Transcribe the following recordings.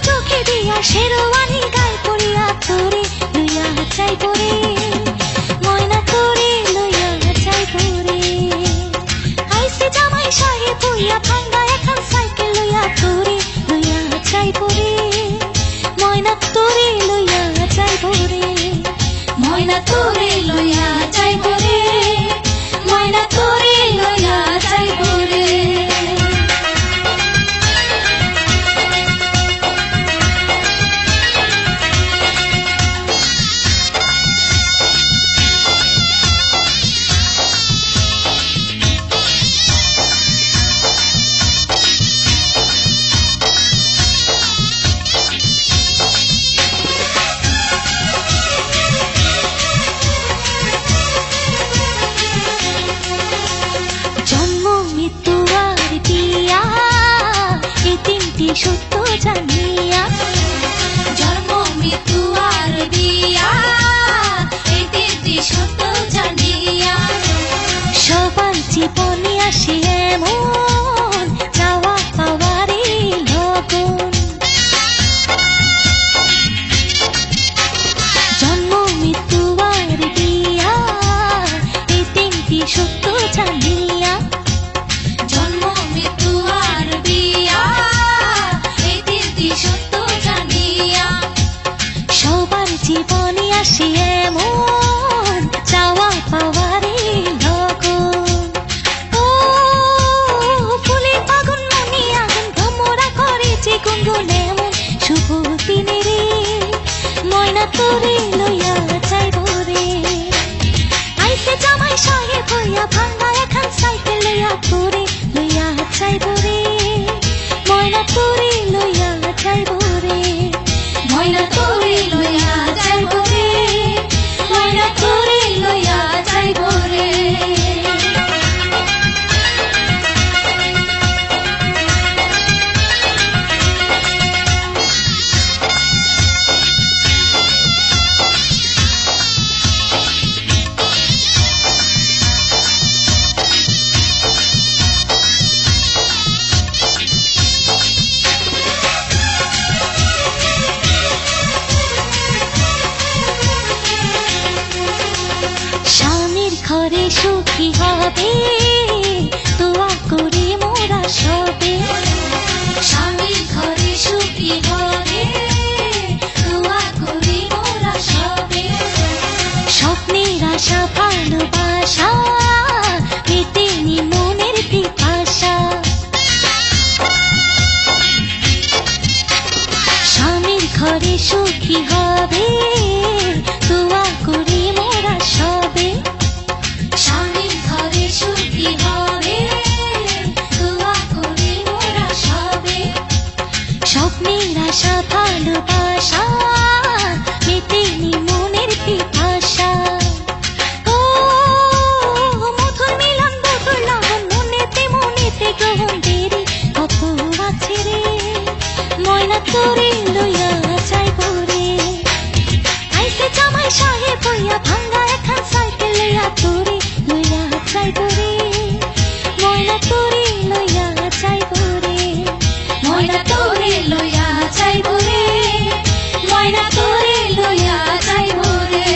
চোখে দিয়া শেরওয়ানি গায়ে পড়িয়া তোরে লইয়া যাইব রে ময়না তোরে লইয়া যাইব রে আইসে জামাই সাহেব হইয়া ভাঙ্গা এখন সাইকেল লইয়া তোরে লইয়া যাইব রে ময়না তোরে লইয়া যাইব রে ময়না তোরে লইয়া যাইব রে ময়না তোরে লইয়া যাইব রে সত্য জানিয়া জন্ম মৃত্যু আর বিয়া এই তিনটি সত্য জানিয়া সবার জীবনে আসে এমন চাওয়া পাওয়ারে লগন জন্ম মৃত্যু আর বিয়া এই তিনটি সত্য জানিয়া জন্ম মৃত্যু আর বিয়া সত্য জানিয়া সবার জীবনে আসে এমন চাওয়া পাওয়ারে লগন ও ফুলে ফাগুন মনে আগুন ভ্রমরা করে যে গুনগুন এমন শুভ দিনে রে ময়না তোরে লইয়া যাইব রে আইসে জামাই সাহেব হইয়া ভাঙ্গা এখন সাইকেল লইয়া তোরে লইয়া যাইব রে ময়না তোরে লইয়া যাইব রে ময়না তোরে লইয়া যাইব রে ময়না তোরে লইয়া যাইব রে ঘরে সুখী হবে দোয়া করে মোরা সবে স্বামীর ঘরে সুখী হবে দোয়া করে মোরা সবে স্বপ্নের আশা ভালোবাসা মেটেনি মনের পিপাসা স্বামীর ঘরে সুখী হবে দোয়া করে মোরা সবে স্বামীর ঘরে সুখী হবে দোয়া করে মোরা সবে স্বপ্নের আশা ভালোবাসা মেটেনি মনের পিপাসা ও মধুর মিলন বধুর লগন মনেতে মনেতে গ্রহণ দেরি কত আছে রে ময়না তোরে লইয়া যাইব রে আইসে জামাই সাহেব হইয়া ভাঙ্গা এখন সাইকেল লইয়া তোরে লইয়া যাইব রে ময়না তোরে লইয়া যাইব রে ময়না তোরে লইয়া যাইব রে ময়না তোরে লইয়া যাইব রে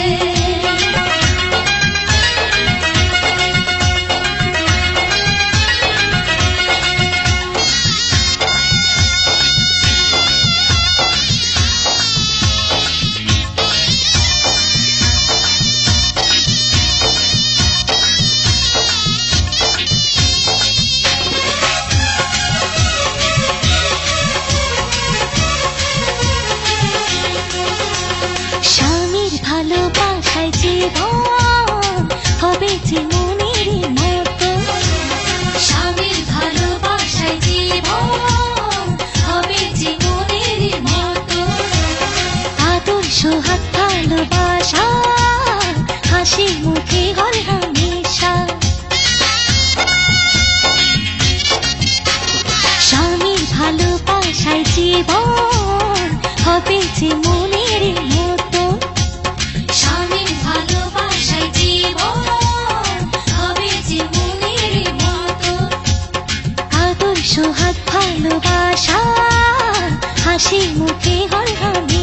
ভালোবাসায় জীবন হবে যে মনের মতো স্বামীর ভালোবাসায় জীবন হবে যে মনের মতো আদর্শ হাত ভালোবাসা হাসি মুখে হয় হামেশা স্বামীর ভালোবাসায় জীবন হবে যে মনের মতো স্বামীর ভালোবাসায় জীবন হবে যে মনের মতো আদর্শ হাত ভালোবাসা হাসি মুখে হল হবে